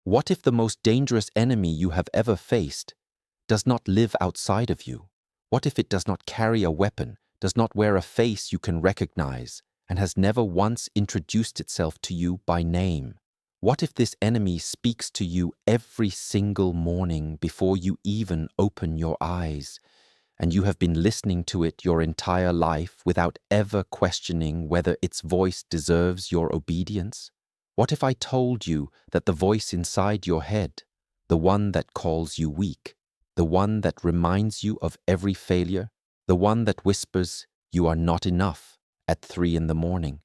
What if the most dangerous enemy you have ever faced does not live outside of you? What if it does not carry a weapon, does not wear a face you can recognize, and has never once introduced itself to you by name? What if this enemy speaks to you every single morning before you even open your eyes, and you have been listening to it your entire life without ever questioning whether its voice deserves your obedience? What if I told you that the voice inside your head, the one that calls you weak, the one that reminds you of every failure, the one that whispers, "You are not enough," at 3 in the morning?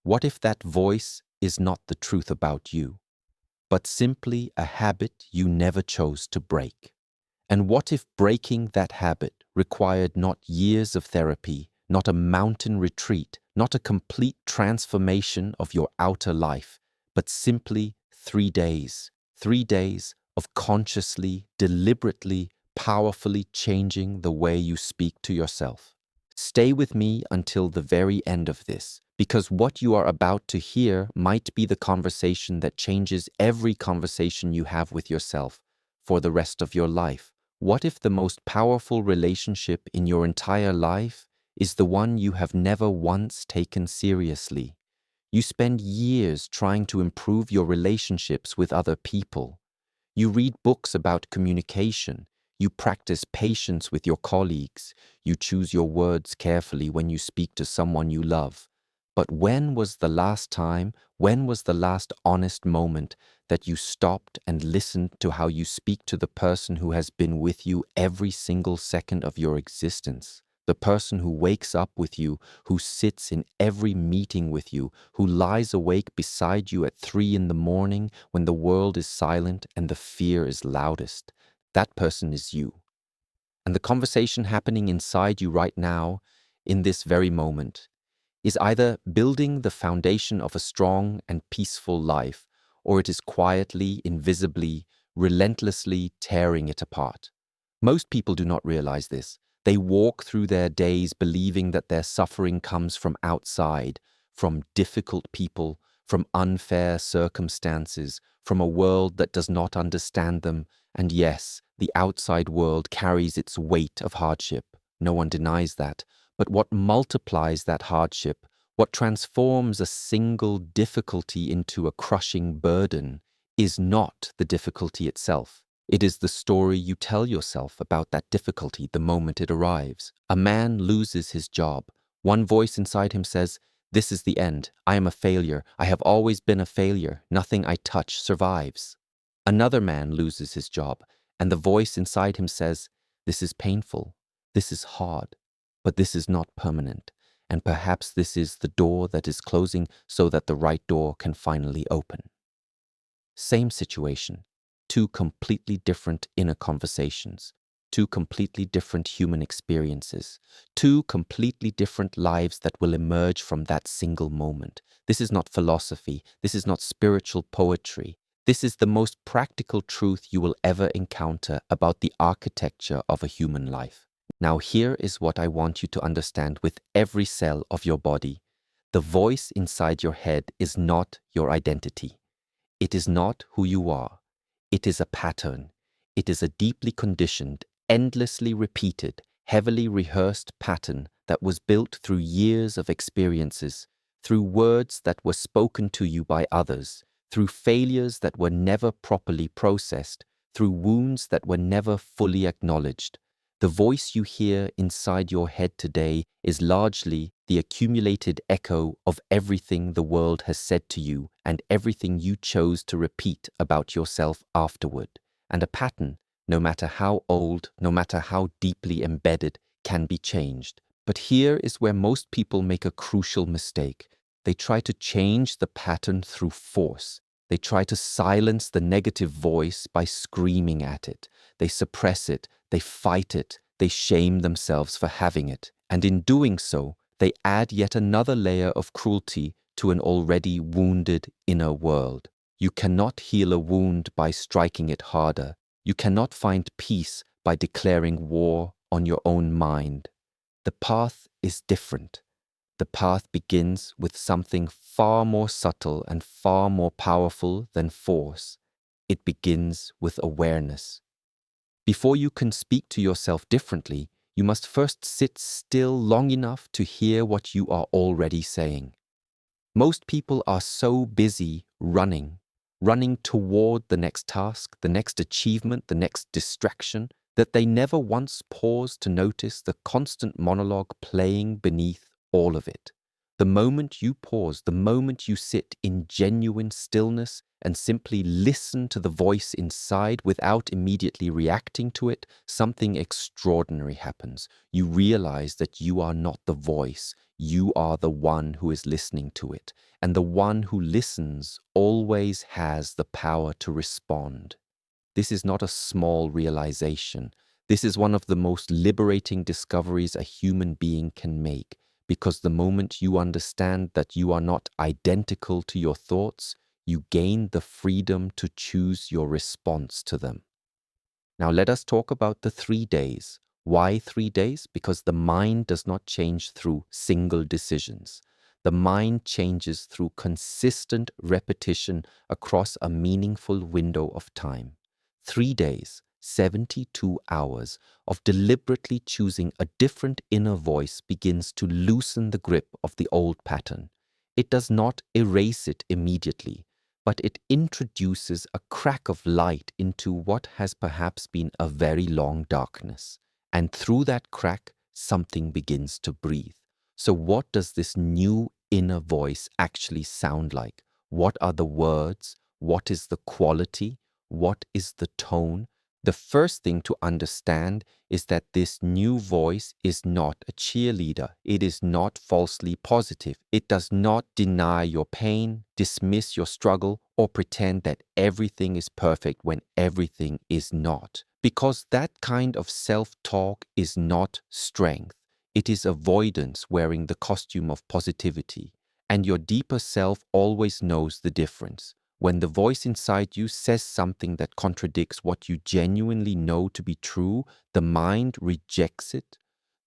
What if that voice is not the truth about you, but simply a habit you never chose to break? And what if breaking that habit required not years of therapy, not a mountain retreat, not a complete transformation of your outer life, but simply 3 days, 3 days of consciously, deliberately, powerfully changing the way you speak to yourself? Stay with me until the very end of this, because what you are about to hear might be the conversation that changes every conversation you have with yourself for the rest of your life. What if the most powerful relationship in your entire life is the one you have never once taken seriously? You spend years trying to improve your relationships with other people. You read books about communication. You practice patience with your colleagues. You choose your words carefully when you speak to someone you love. But when was the last honest moment that you stopped and listened to how you speak to the person who has been with you every single second of your existence? The person who wakes up with you, who sits in every meeting with you, who lies awake beside you at 3 in the morning when the world is silent and the fear is loudest. That person is you. And the conversation happening inside you right now, in this very moment, is either building the foundation of a strong and peaceful life, or it is quietly, invisibly, relentlessly tearing it apart. Most people do not realize this. They walk through their days believing that their suffering comes from outside, from difficult people, from unfair circumstances, from a world that does not understand them. And yes, the outside world carries its weight of hardship. No one denies that. But what multiplies that hardship, what transforms a single difficulty into a crushing burden, is not the difficulty itself. It is the story you tell yourself about that difficulty the moment it arrives. A man loses his job. One voice inside him says, "This is the end. I am a failure. I have always been a failure. Nothing I touch survives." Another man loses his job, and the voice inside him says, "This is painful. This is hard. But this is not permanent, and perhaps this is the door that is closing so that the right door can finally open." Same situation, two completely different inner conversations, two completely different human experiences, two completely different lives that will emerge from that single moment. This is not philosophy, this is not spiritual poetry. This is the most practical truth you will ever encounter about the architecture of a human life. Now here is what I want you to understand with every cell of your body. The voice inside your head is not your identity. It is not who you are. It is a pattern. It is a deeply conditioned, endlessly repeated, heavily rehearsed pattern that was built through years of experiences, through words that were spoken to you by others, through failures that were never properly processed, through wounds that were never fully acknowledged. The voice you hear inside your head today is largely the accumulated echo of everything the world has said to you and everything you chose to repeat about yourself afterward. And a pattern, no matter how old, no matter how deeply embedded, can be changed. But here is where most people make a crucial mistake. They try to change the pattern through force. They try to silence the negative voice by screaming at it. They suppress it, they fight it, they shame themselves for having it. And in doing so, they add yet another layer of cruelty to an already wounded inner world. You cannot heal a wound by striking it harder. You cannot find peace by declaring war on your own mind. The path is different. The path begins with something far more subtle and far more powerful than force. It begins with awareness. Before you can speak to yourself differently, you must first sit still long enough to hear what you are already saying. Most people are so busy running toward the next task, the next achievement, the next distraction, that they never once pause to notice the constant monologue playing beneath all of it. The moment you pause, the moment you sit in genuine stillness and simply listen to the voice inside without immediately reacting to it, something extraordinary happens. You realize that you are not the voice, you are the one who is listening to it, and the one who listens always has the power to respond. This is not a small realization. This is one of the most liberating discoveries a human being can make, because the moment you understand that you are not identical to your thoughts, you gain the freedom to choose your response to them. Now let us talk about the 3 days. Why 3 days? Because the mind does not change through single decisions. The mind changes through consistent repetition across a meaningful window of time. 3 days, 72 hours of deliberately choosing a different inner voice begins to loosen the grip of the old pattern. It does not erase it immediately, but it introduces a crack of light into what has perhaps been a very long darkness. And through that crack, something begins to breathe. So what does this new inner voice actually sound like? What are the words? What is the quality? What is the tone? The first thing to understand is that this new voice is not a cheerleader. It is not falsely positive. It does not deny your pain, dismiss your struggle, or pretend that everything is perfect when everything is not. Because that kind of self-talk is not strength. It is avoidance wearing the costume of positivity. And your deeper self always knows the difference. When the voice inside you says something that contradicts what you genuinely know to be true, the mind rejects it.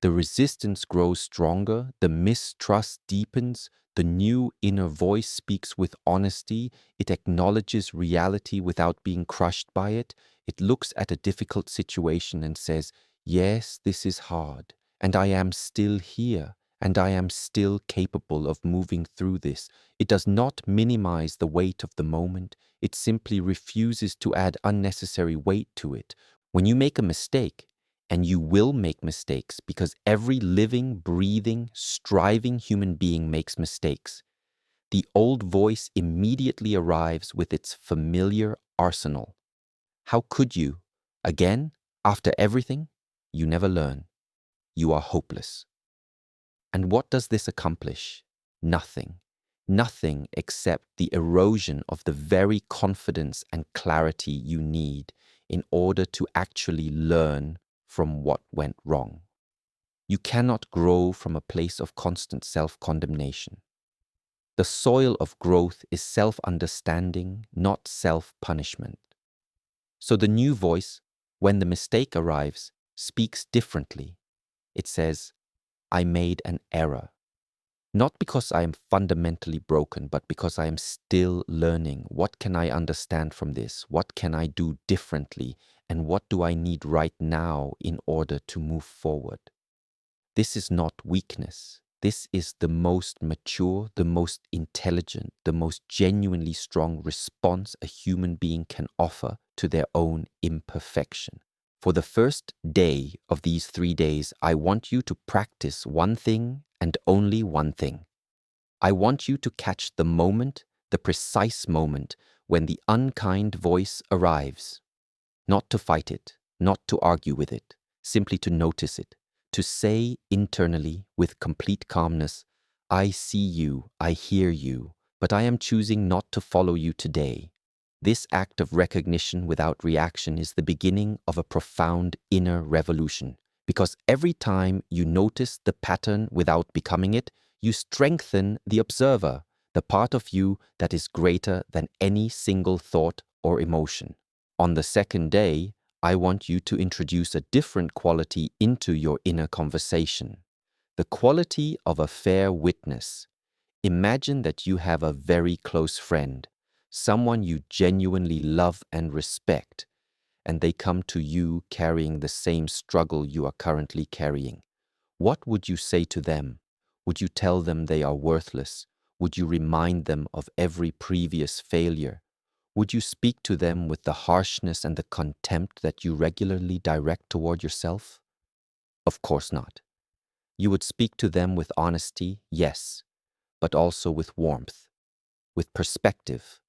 The resistance grows stronger, the mistrust deepens, the new inner voice speaks with honesty, it acknowledges reality without being crushed by it. It looks at a difficult situation and says, "Yes, this is hard, and I am still here, and I am still capable of moving through this." It does not minimize the weight of the moment. It simply refuses to add unnecessary weight to it. When you make a mistake, and you will make mistakes because every living, breathing, striving human being makes mistakes, the old voice immediately arrives with its familiar arsenal. How could you? Again, after everything? You never learn. You are hopeless. And what does this accomplish? Nothing. Nothing except the erosion of the very confidence and clarity you need in order to actually learn from what went wrong. You cannot grow from a place of constant self-condemnation. The soil of growth is self-understanding, not self-punishment. So the new voice, when the mistake arrives, speaks differently. It says, "I made an error. Not because I am fundamentally broken, but because I am still learning. What can I understand from this? What can I do differently? And what do I need right now in order to move forward?" This is not weakness. This is the most mature, the most intelligent, the most genuinely strong response a human being can offer to their own imperfection. For the first day of these 3 days, I want you to practice one thing and only one thing. I want you to catch the moment, the precise moment, when the unkind voice arrives. Not to fight it, not to argue with it, simply to notice it, to say internally with complete calmness, "I see you, I hear you, but I am choosing not to follow you today." This act of recognition without reaction is the beginning of a profound inner revolution, because every time you notice the pattern without becoming it, you strengthen the observer, the part of you that is greater than any single thought or emotion. On the second day, I want you to introduce a different quality into your inner conversation, the quality of a fair witness. Imagine that you have a very close friend, someone you genuinely love and respect, and they come to you carrying the same struggle you are currently carrying, what would you say to them? Would you tell them they are worthless? Would you remind them of every previous failure? Would you speak to them with the harshness and the contempt that you regularly direct toward yourself? Of course not. You would speak to them with honesty, yes, but also with warmth, with perspective,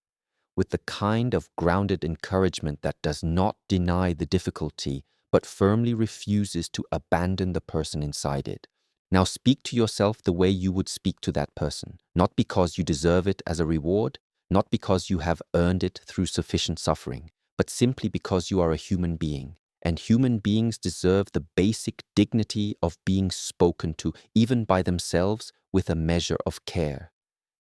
with the kind of grounded encouragement that does not deny the difficulty, but firmly refuses to abandon the person inside it. Now speak to yourself the way you would speak to that person, not because you deserve it as a reward, not because you have earned it through sufficient suffering, but simply because you are a human being, and human beings deserve the basic dignity of being spoken to, even by themselves, with a measure of care.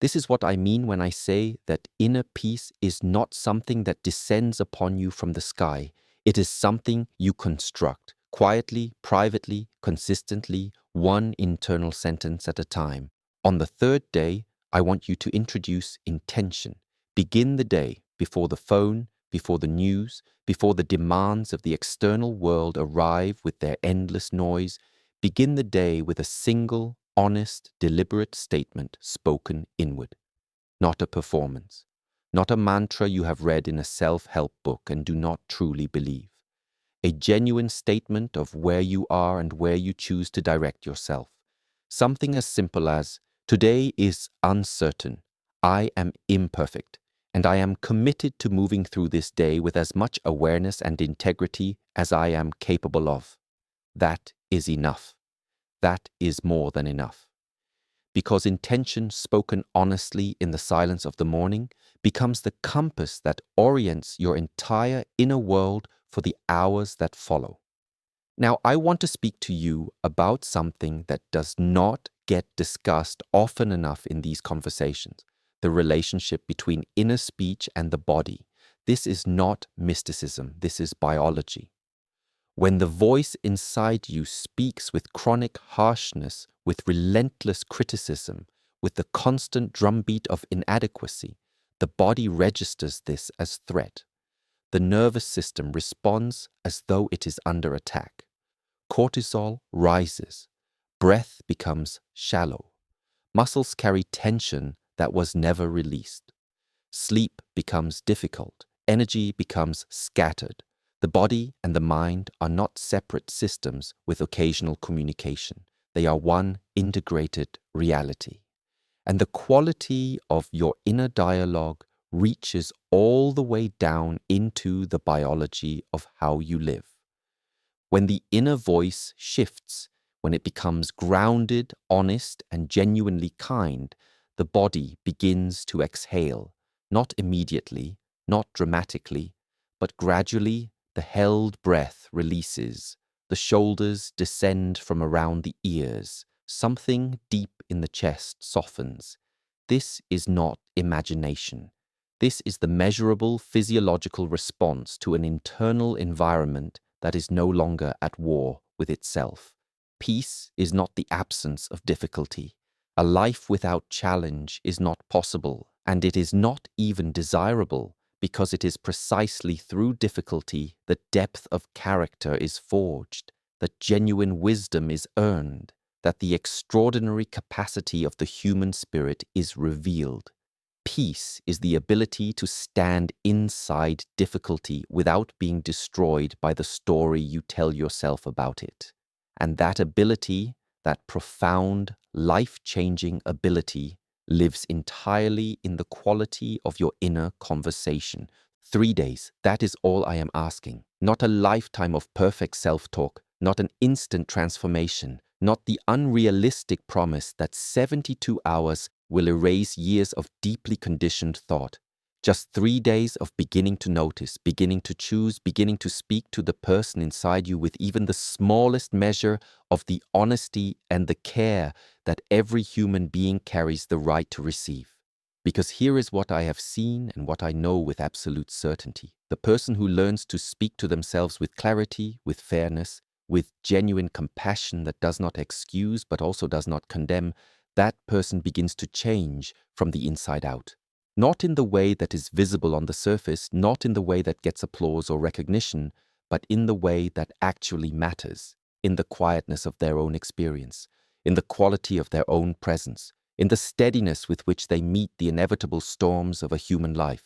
This is what I mean when I say that inner peace is not something that descends upon you from the sky. It is something you construct, quietly, privately, consistently, one internal sentence at a time. On the third day, I want you to introduce intention. Begin the day before the phone, before the news, before the demands of the external world arrive with their endless noise. Begin the day with a single, honest, deliberate statement spoken inward, not a performance, not a mantra you have read in a self-help book and do not truly believe. A genuine statement of where you are and where you choose to direct yourself. Something as simple as, today is uncertain, I am imperfect, and I am committed to moving through this day with as much awareness and integrity as I am capable of. That is enough. That is more than enough. Because intention spoken honestly in the silence of the morning becomes the compass that orients your entire inner world for the hours that follow. Now, I want to speak to you about something that does not get discussed often enough in these conversations, the relationship between inner speech and the body. This is not mysticism, this is biology. When the voice inside you speaks with chronic harshness, with relentless criticism, with the constant drumbeat of inadequacy, the body registers this as threat. The nervous system responds as though it is under attack. Cortisol rises. Breath becomes shallow. Muscles carry tension that was never released. Sleep becomes difficult. Energy becomes scattered. The body and the mind are not separate systems with occasional communication. They are one integrated reality. And the quality of your inner dialogue reaches all the way down into the biology of how you live. When the inner voice shifts, when it becomes grounded, honest, and genuinely kind, the body begins to exhale, not immediately, not dramatically, but gradually the held breath releases, the shoulders descend from around the ears, something deep in the chest softens. This is not imagination. This is the measurable physiological response to an internal environment that is no longer at war with itself. Peace is not the absence of difficulty. A life without challenge is not possible, and it is not even desirable, because it is precisely through difficulty that depth of character is forged, that genuine wisdom is earned, that the extraordinary capacity of the human spirit is revealed. Peace is the ability to stand inside difficulty without being destroyed by the story you tell yourself about it. And that ability, that profound, life-changing ability, lives entirely in the quality of your inner conversation. 3 days, that is all I am asking. Not a lifetime of perfect self-talk, not an instant transformation, not the unrealistic promise that 72 hours will erase years of deeply conditioned thought. Just 3 days of beginning to notice, beginning to choose, beginning to speak to the person inside you with even the smallest measure of the honesty and the care that every human being carries the right to receive. Because here is what I have seen and what I know with absolute certainty. The person who learns to speak to themselves with clarity, with fairness, with genuine compassion that does not excuse but also does not condemn, that person begins to change from the inside out. Not in the way that is visible on the surface, not in the way that gets applause or recognition, but in the way that actually matters, in the quietness of their own experience, in the quality of their own presence, in the steadiness with which they meet the inevitable storms of a human life.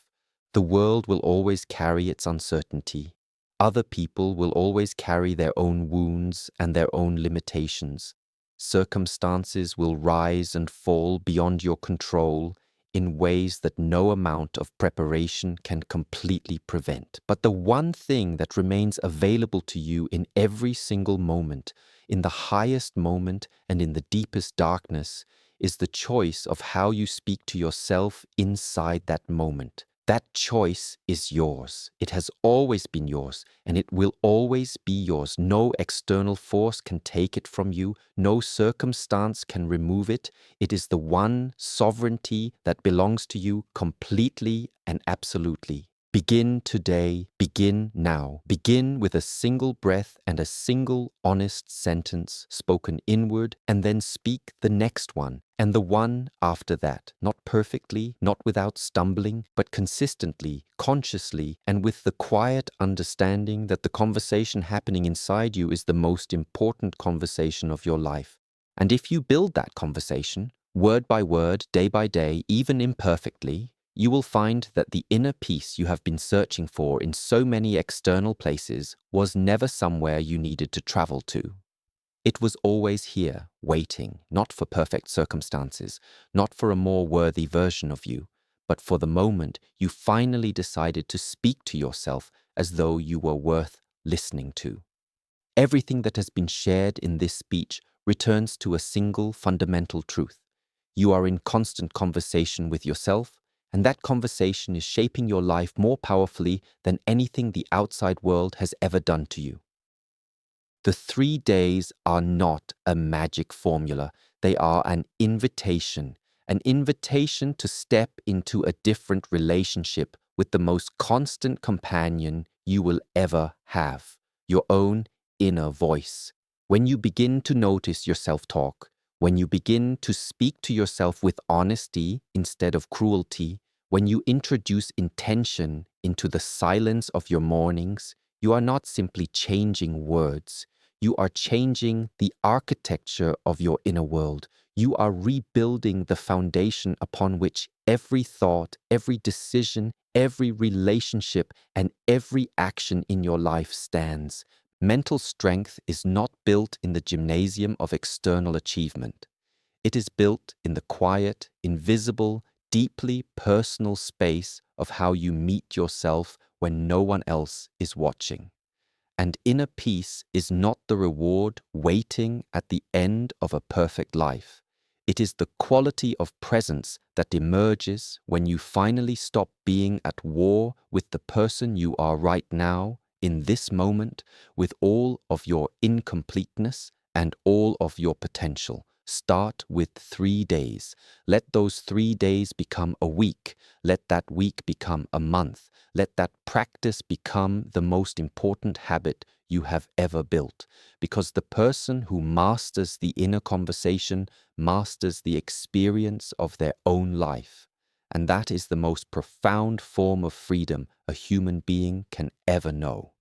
The world will always carry its uncertainty. Other people will always carry their own wounds and their own limitations. Circumstances will rise and fall beyond your control in ways that no amount of preparation can completely prevent. But the one thing that remains available to you in every single moment, in the highest moment and in the deepest darkness, is the choice of how you speak to yourself inside that moment. That choice is yours. It has always been yours, and it will always be yours. No external force can take it from you. No circumstance can remove it. It is the one sovereignty that belongs to you completely and absolutely. Begin today, begin now. Begin with a single breath and a single honest sentence spoken inward, and then speak the next one and the one after that. Not perfectly, not without stumbling, but consistently, consciously, and with the quiet understanding that the conversation happening inside you is the most important conversation of your life. And if you build that conversation, word by word, day by day, even imperfectly, you will find that the inner peace you have been searching for in so many external places was never somewhere you needed to travel to. It was always here, waiting, not for perfect circumstances, not for a more worthy version of you, but for the moment you finally decided to speak to yourself as though you were worth listening to. Everything that has been shared in this speech returns to a single fundamental truth. You are in constant conversation with yourself, and that conversation is shaping your life more powerfully than anything the outside world has ever done to you. The 3 days are not a magic formula. They are an invitation to step into a different relationship with the most constant companion you will ever have, your own inner voice. When you begin to notice your self-talk, when you begin to speak to yourself with honesty instead of cruelty, when you introduce intention into the silence of your mornings, you are not simply changing words. You are changing the architecture of your inner world. You are rebuilding the foundation upon which every thought, every decision, every relationship, and every action in your life stands. Mental strength is not built in the gymnasium of external achievement. It is built in the quiet, invisible, deeply personal space of how you meet yourself when no one else is watching. And inner peace is not the reward waiting at the end of a perfect life. It is the quality of presence that emerges when you finally stop being at war with the person you are right now, in this moment, with all of your incompleteness and all of your potential. Start with 3 days. Let those 3 days become a week. Let that week become a month. Let that practice become the most important habit you have ever built. Because the person who masters the inner conversation masters the experience of their own life. And that is the most profound form of freedom a human being can ever know.